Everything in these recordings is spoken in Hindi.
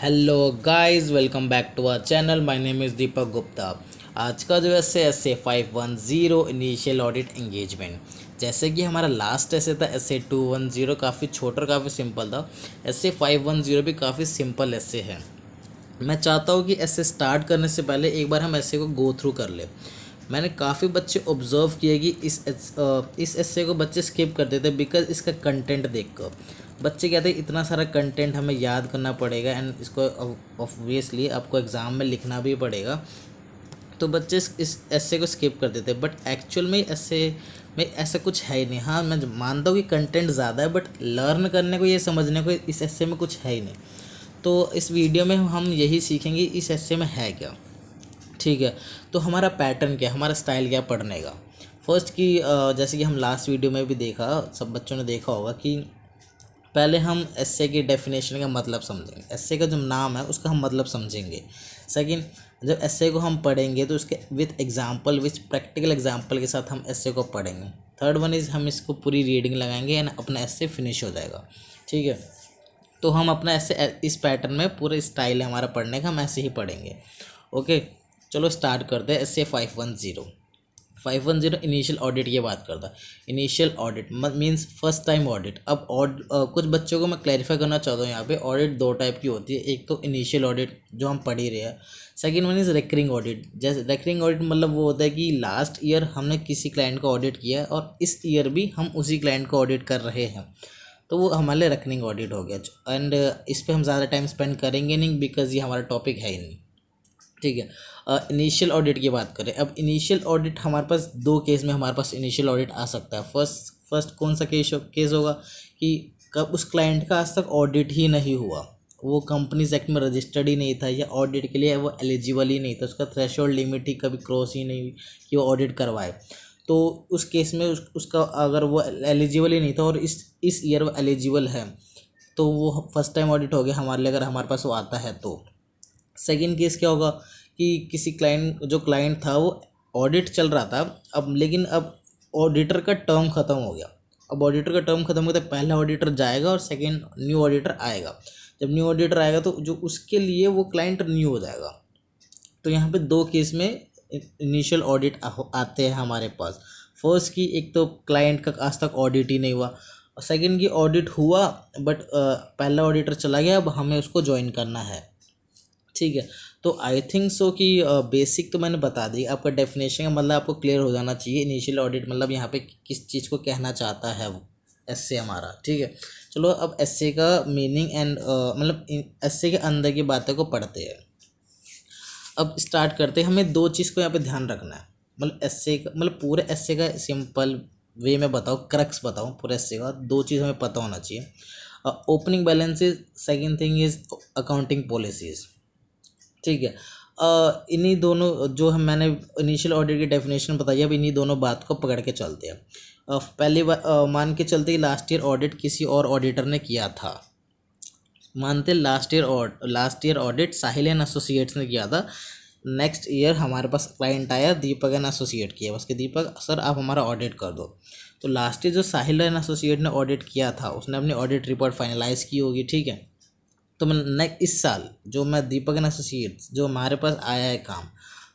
Hello guys, welcome back to our channel. My name is Deepak Gupta. आज का जो S A 510 initial audit engagement. जैसे कि हमारा लास्ट ऐसे था एस ए 210, काफ़ी छोटा और काफ़ी सिंपल था। एस ए 510 भी काफ़ी सिंपल ऐसे है। मैं चाहता हूँ कि ऐसे स्टार्ट करने से पहले एक बार हम ऐसे को गो थ्रू कर ले। मैंने काफ़ी बच्चे ऑब्जर्व किए कि इस एस्से को बच्चे स्किप कर देते बिकॉज इसका कंटेंट देखकर बच्चे कहते हैं इतना सारा कंटेंट हमें याद करना पड़ेगा एंड इसको ऑब्वियसली आपको एग्ज़ाम में लिखना भी पड़ेगा, तो बच्चे इस एस्से को स्किप कर देते हैं। बट एक्चुअल में एस्से में ऐसा कुछ है ही नहीं। हाँ, मैं मानता हूँ कि कंटेंट ज़्यादा है, बट लर्न करने को, ये समझने को इस एस्से में कुछ है ही नहीं। तो इस वीडियो में हम यही सीखेंगे इस एस्से में है क्या। ठीक है, तो हमारा पैटर्न क्या है, हमारा स्टाइल क्या है पढ़ने का। फर्स्ट की जैसे कि हम लास्ट वीडियो में भी देखा, सब बच्चों ने देखा होगा कि पहले हम एस्से की डेफिनेशन का मतलब समझेंगे, एस्से का जो नाम है उसका हम मतलब समझेंगे। सेकंड, जब एस्से को हम पढ़ेंगे तो उसके with example, with practical example के साथ हम एस्से को पढ़ेंगे। थर्ड वन इज़ हम इसको पूरी रीडिंग लगाएंगे एंड अपना एस्से फिनिश हो जाएगा। ठीक है, तो हम अपना ऐसे इस पैटर्न में पूरा स्टाइल है हमारा पढ़ने का, हम ऐसे ही पढ़ेंगे। ओके, चलो स्टार्ट करते हैं। एस ए 510 इनिशियल ऑडिट की बात करता है। Initial audit means first time audit. अब कुछ बच्चों को मैं क्लैरिफाई करना चाहता हूँ, यहाँ पे ऑडिट दो टाइप की होती है। एक तो इनिशियल ऑडिट जो हम पढ़ ही रहे हैं, second one is recurring audit. जैसे रेकरिंग ऑडिट मतलब वो होता है कि लास्ट ईयर हमने किसी क्लाइंट को ऑडिट किया है और इस ईयर भी हम उसी क्लाइंट को ऑडिट कर रहे हैं, तो वो हमारे लिए रेकरिंग ऑडिट हो गया। एंड इस पर हम ज़्यादा टाइम स्पेंड करेंगे नहीं बिकॉज ये हमारा टॉपिक है ही नहीं। ठीक है, इनिशियल ऑडिट की बात करें। अब इनिशियल ऑडिट हमारे पास दो केस में हमारे पास इनिशियल ऑडिट आ सकता है। फर्स्ट कौन सा केस होगा कि कब उस क्लाइंट का आज तक ऑडिट ही नहीं हुआ, वो कंपनीज एक्ट में रजिस्टर्ड ही नहीं था या ऑडिट के लिए वो एलिजिबल ही नहीं था, उसका थ्रेशोल्ड लिमिट ही कभी क्रॉस ही नहीं हुई कि वो ऑडिट करवाए। तो उस केस में उसका अगर वो एलिजिबल ही नहीं था और इस ईयर वो एलिजिबल है, तो वो फर्स्ट टाइम ऑडिट हो गया हमारे लिए, अगर हमारे पास वो आता है तो। सेकंड केस क्या होगा कि किसी क्लाइंट था वो ऑडिट चल रहा था, अब ऑडिटर का टर्म ख़त्म हो गया। अब ऑडिटर का टर्म ख़त्म हो गया तो पहला ऑडिटर जाएगा और सेकंड न्यू ऑडिटर आएगा। जब न्यू ऑडिटर आएगा तो जो उसके लिए वो क्लाइंट न्यू हो जाएगा। तो यहाँ पे दो केस में इनिशियल ऑडिट आते हैं हमारे पास। फर्स्ट की, एक तो क्लाइंट का आज तक ऑडिट ही नहीं हुआ, और सेकंड की ऑडिट हुआ बट पहला ऑडिटर चला गया, अब हमें उसको ज्वाइन करना है। ठीक है, तो आई थिंक सो कि बेसिक तो मैंने बता दी। आपका डेफिनेशन का मतलब आपको क्लियर हो जाना चाहिए। इनिशियल ऑडिट मतलब यहाँ पे किस चीज़ को कहना चाहता है वो एस्से हमारा। ठीक है, चलो अब एस्से का मीनिंग एंड मतलब एस्से के अंदर की बातों को पढ़ते हैं। अब स्टार्ट करते हैं। हमें दो चीज़ को यहाँ पे ध्यान रखना है, मतलब एस्से का मतलब पूरे एस्से का सिंपल वे में बताओ, क्रक्स बताओ पूरे एस्से का। दो चीज़ हमें पता होना चाहिए, opening balances, second thing is accounting policies. ठीक है, इन्हीं दोनों जो हम मैंने इनिशियल ऑडिट की डेफिनेशन बताई, अब इन्हीं दोनों बात को पकड़ के चलते हैं। पहली बात मान के चलते ही लास्ट ईयर ऑडिट किसी और ऑडिटर ने किया था। मानते last year audit Sahil and associates ने किया था। नेक्स्ट ईयर हमारे पास क्लाइंट आया, दीपक एंड एसोसिएट किया, बस के दीपक सर आप हमारा ऑडिट कर दो। तो लास्ट ईयर जो साहिल एंड एसोसिएट ने ऑडिट किया था उसने अपनी ऑडिट रिपोर्ट फाइनलाइज की होगी। ठीक है, तो मैं इस साल जो मैं दीपक एंड एसोसिएट्स जो हमारे पास आया है काम,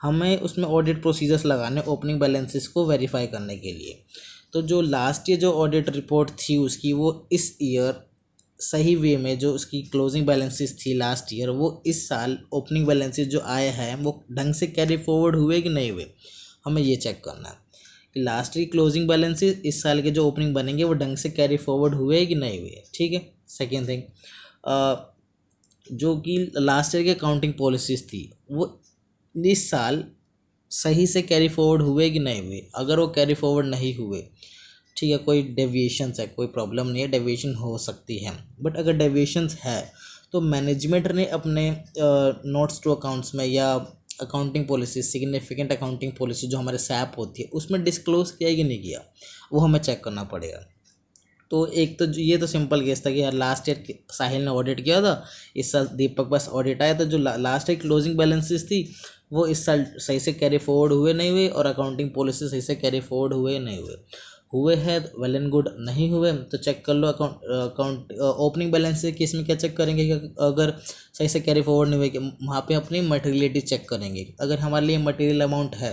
हमें उसमें ऑडिट प्रोसीजर्स लगाने ओपनिंग बैलेंसेस को वेरीफाई करने के लिए। तो जो लास्ट ईयर जो ऑडिट रिपोर्ट थी उसकी, वो इस ईयर सही वे में जो उसकी क्लोजिंग बैलेंसेस थी लास्ट ईयर, वो इस साल ओपनिंग बैलेंसेस जो आए हैं वो ढंग से कैरी फॉरवर्ड हुए कि नहीं हुए, हमें ये चेक करना है कि लास्ट ईयर क्लोजिंग बैलेंसेस इस साल के जो ओपनिंग बनेंगे वो ढंग से कैरी फॉरवर्ड हुए कि नहीं हुए। ठीक है, सेकेंड थिंग जो कि लास्ट ईयर की अकाउंटिंग पॉलिसीज़ थी वो इस साल सही से कैरी फॉरवर्ड हुए कि नहीं हुए। अगर वो कैरी फॉरवर्ड नहीं हुए, ठीक है, कोई डेविएशंस है, कोई प्रॉब्लम नहीं है, डेविएशन हो सकती है, बट अगर डेविएशंस है तो मैनेजमेंट ने अपने नोट्स टू अकाउंट्स में या accounting policy, significant accounting policy जो हमारे सैप होती है उसमें डिस्क्लोज किया कि नहीं किया, वो हमें चेक करना पड़ेगा। तो एक तो ये तो सिंपल केस था कि यार लास्ट ईयर साहिल ने ऑडिट किया था, इस साल दीपक पास ऑडिट आया था, जो लास्ट ईयर क्लोजिंग बैलेंसेस थी वो इस साल सही से कैरी फॉरवर्ड हुए नहीं हुए और अकाउंटिंग पॉलिसी सही से कैरी फॉरवर्ड हुए नहीं हुए। हुए हैं वेल एंड गुड, नहीं हुए तो चेक कर लो अकाउंट ओपनिंग बैलेंस के केस में क्या चेक करेंगे कि अगर सही से कैरी फॉरवर्ड नहीं हुए कि वहाँ पे अपनी मटेरियलिटी चेक करेंगे। अगर हमारे लिए मटेरियल अमाउंट है,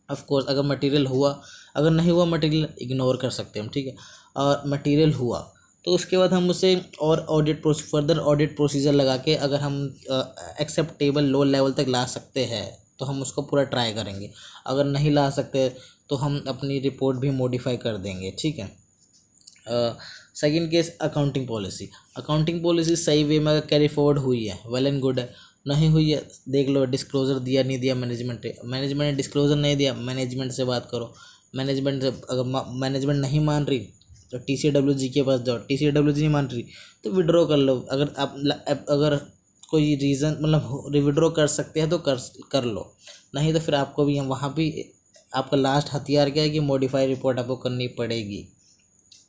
ऑफ कोर्स अगर मटेरियल हुआ, अगर नहीं हुआ मटेरियल इग्नोर कर सकते हैं हम, ठीक है। और मटेरियल हुआ तो उसके बाद हम उसे और फर्दर ऑडिट प्रोसीजर लगा के अगर हम एक्सेप्टेबल लो लेवल तक ला सकते हैं तो हम उसको पूरा ट्राई करेंगे। अगर नहीं ला सकते तो हम अपनी रिपोर्ट भी मॉडिफाई कर देंगे, ठीक है। Second case accounting policy. Accounting policy सही वे में अगर कैरी फॉरवर्ड हुई है वेल एंड गुड है, नहीं हुई है देख लो डिस्क्लोजर दिया नहीं दिया मैनेजमेंट ने डिस्क्लोजर नहीं दिया, मैनेजमेंट से बात करो। मैनेजमेंट से अगर मैनेजमेंट नहीं मान रही तो TCWG के पास जाओ, TCWG नहीं मान रही तो विड्रॉ कर लो। अगर आप अगर कोई रीज़न मतलब विड्रॉ कर सकते हैं तो कर लो, नहीं तो फिर आपको भी वहाँ भी आपका लास्ट हथियार क्या है कि मॉडिफाई रिपोर्ट आपको करनी पड़ेगी,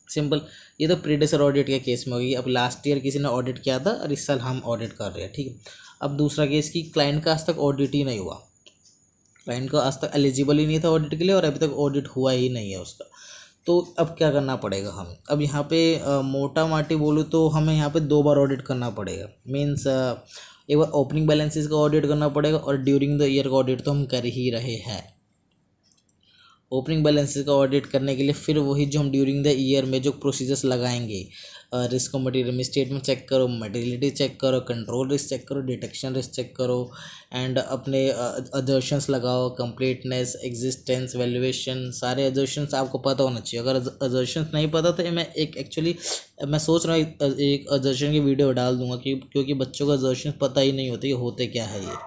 सिंपल। ये तो प्रीडेसर ऑडिट के केस में होगी। अब लास्ट ईयर किसी ने ऑडिट किया था और इस साल हम ऑडिट कर रहे हैं, ठीक है। अब दूसरा केस कि क्लाइंट का आज तक ऑडिट ही नहीं हुआ, क्लाइंट का आज तक एलिजिबल ही नहीं था ऑडिट के लिए और अभी तक ऑडिट हुआ ही नहीं है उसका। तो अब क्या करना पड़ेगा हमें, अब यहाँ पे मोटा माटी बोलूँ तो हमें यहाँ पे 2 बार ऑडिट करना पड़ेगा। मीन्स एक बार ओपनिंग बैलेंसेस का ऑडिट करना पड़ेगा और ड्यूरिंग द ईयर का ऑडिट तो हम कर ही रहे हैं। ओपनिंग बैलेंसेस का ऑडिट करने के लिए फिर वही जो हम ड्यूरिंग द ईयर में जो प्रोसीजर्स लगाएंगे, रिस्क मटेरियल में स्टेटमेंट चेक करो, मटेरियलिटी चेक करो, कंट्रोल रिस्क चेक करो, डिटेक्शन रिस्क चेक करो एंड अपने अजर्शंस लगाओ, कंप्लीटनेस, एग्जिस्टेंस, वैल्यूएशन, सारे अजर्शंस आपको पता होना चाहिए। अगर अजर्शंस नहीं पता तो मैं एक्चुअली मैं सोच रहा हूँ एक अजर्शन की वीडियो डाल दूंगा क्योंकि बच्चों को अजर्शंस पता ही नहीं होते कि होते क्या है ये,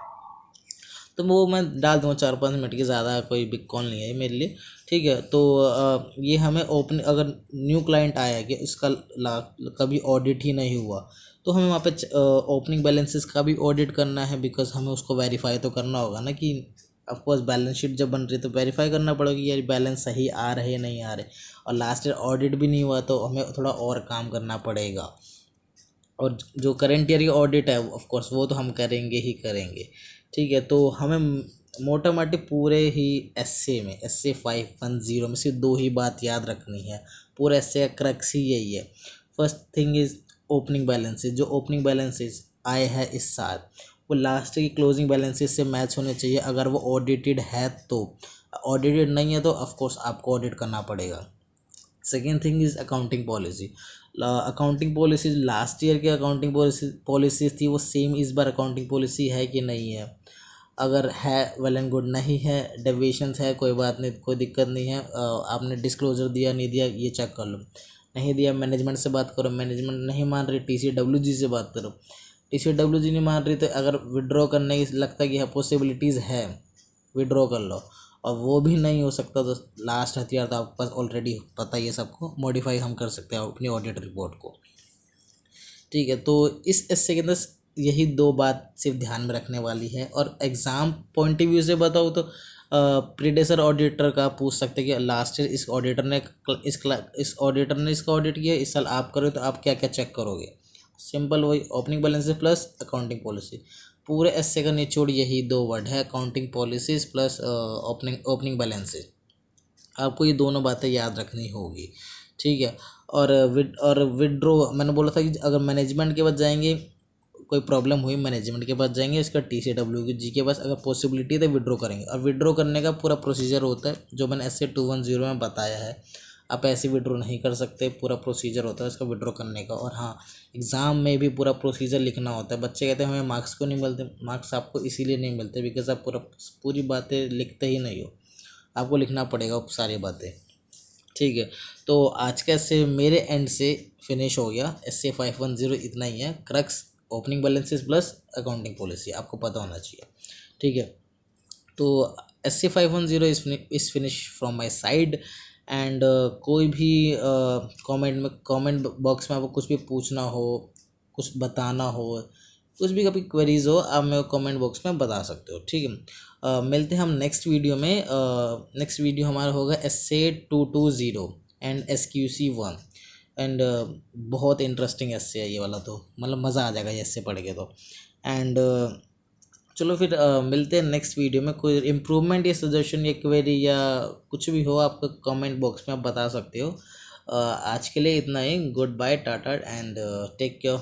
तो वो मैं डाल दूँगा 4-5 मिनट की, ज़्यादा कोई बिग कॉल नहीं है मेरे लिए, ठीक है। तो ये हमें ओपन अगर न्यू क्लाइंट आया कि इसका कभी ऑडिट ही नहीं हुआ तो हमें वहाँ पे ओपनिंग बैलेंसेस का भी ऑडिट करना है, बिकॉज हमें उसको वेरीफाई तो करना होगा ना कि ऑफकोर्स बैलेंस शीट जब बन रही है तो वेरीफाई करना पड़ेगा कि यार बैलेंस सही आ रहे नहीं आ रहे। और लास्ट ईयर ऑडिट भी नहीं हुआ तो हमें थोड़ा और काम करना पड़ेगा। और जो करंट ईयर की ऑडिट है ऑफ कोर्स वो तो हम करेंगे ही करेंगे, ठीक है। तो हमें मोटा माटी पूरे ही SA 510 में सिर्फ 2 ही बात याद रखनी है। पूरा SA का क्रक्स ही यही है। First thing is opening balances. जो ओपनिंग बैलेंसेस आए हैं इस साल वो लास्ट की क्लोजिंग बैलेंसेस से मैच होने चाहिए। अगर वो ऑडिटेड है तो, ऑडिटेड नहीं है तो ऑफकोर्स आपको ऑडिट करना पड़ेगा। Second thing is accounting policy. Accounting policies last year की अकाउंटिंग पॉलिसीज थी वो सेम इस बार अकाउंटिंग पॉलिसी है कि नहीं है। अगर है वेल एंड गुड, नहीं है डेविएशंस है कोई बात नहीं, कोई दिक्कत नहीं है। आपने डिस्क्लोजर दिया नहीं दिया ये चेक कर लो, नहीं दिया मैनेजमेंट से बात करो, मैनेजमेंट नहीं मान रही TCWG से बात करो, TCWG नहीं मान रही तो अगर विड्रॉ करने की लगता है कि पॉसिबिलिटीज़ है विड्रॉ कर लो, और वो भी नहीं हो सकता तो लास्ट हथियार तो आपके पास ऑलरेडी पता ही है सबको, मॉडिफाई हम कर सकते हैं अपनी ऑडिट रिपोर्ट को, ठीक है। तो इस एस्से के अंदर यही 2 बात सिर्फ ध्यान में रखने वाली है। और एग्ज़ाम पॉइंट ऑफ व्यू से बताऊँ तो प्रीडेसर ऑडिटर का पूछ सकते हैं कि लास्ट ईयर इस ऑडिटर ने इसका ऑडिट किया, इस साल आप करो तो आप क्या क्या चेक करोगे। सिंपल वही opening balance plus accounting policy. पूरे एस्से का निचोड़ यही 2 वर्ड है, accounting policies plus opening balances. आपको ये दोनों बातें याद रखनी होगी, ठीक है। और विड्रॉ मैंने बोला था कि अगर मैनेजमेंट के पास जाएंगे कोई प्रॉब्लम हुई मैनेजमेंट के पास जाएंगे, इसका TCWG के पास अगर पॉसिबिलिटी है तो विड्रॉ करेंगे। और विड्रॉ करने का पूरा प्रोसीजर होता है जो मैंने SA 210 में बताया है। आप ऐसे विड्रॉ नहीं कर सकते, पूरा प्रोसीजर होता है इसका विड्रॉ करने का। और हाँ, एग्ज़ाम में भी पूरा प्रोसीजर लिखना होता है। बच्चे कहते हैं हमें मार्क्स क्यों नहीं मिलते, मार्क्स आपको इसीलिए नहीं मिलते बिकॉज आप पूरी बातें लिखते ही नहीं हो, आपको लिखना पड़ेगा सारी बातें, ठीक है। तो आज का से मेरे एंड से फिनिश हो गया। SA 510 इतना ही है, crux opening balances plus accounting policy आपको पता होना चाहिए, ठीक है। तो SA 510 is finish from my side. And कोई भी कमेंट बॉक्स में आपको कुछ भी पूछना हो, कुछ बताना हो, कुछ भी कभी क्वेरीज हो, आप मेरे कमेंट बॉक्स में बता सकते हो, ठीक है। मिलते हैं हम नेक्स्ट वीडियो में। नेक्स्ट वीडियो हमारा होगा SA 220 एंड SQC 1 एंड बहुत इंटरेस्टिंग एस्से है ये वाला, तो मतलब मज़ा आ जाएगा ये एस्से पढ़ के तो। एंड चलो फिर मिलते हैं नेक्स्ट वीडियो में। कोई इम्प्रूवमेंट या सजेशन या क्वेरी या कुछ भी हो आपका कमेंट बॉक्स में आप बता सकते हो। आज के लिए इतना ही। Good bye, tata and take care.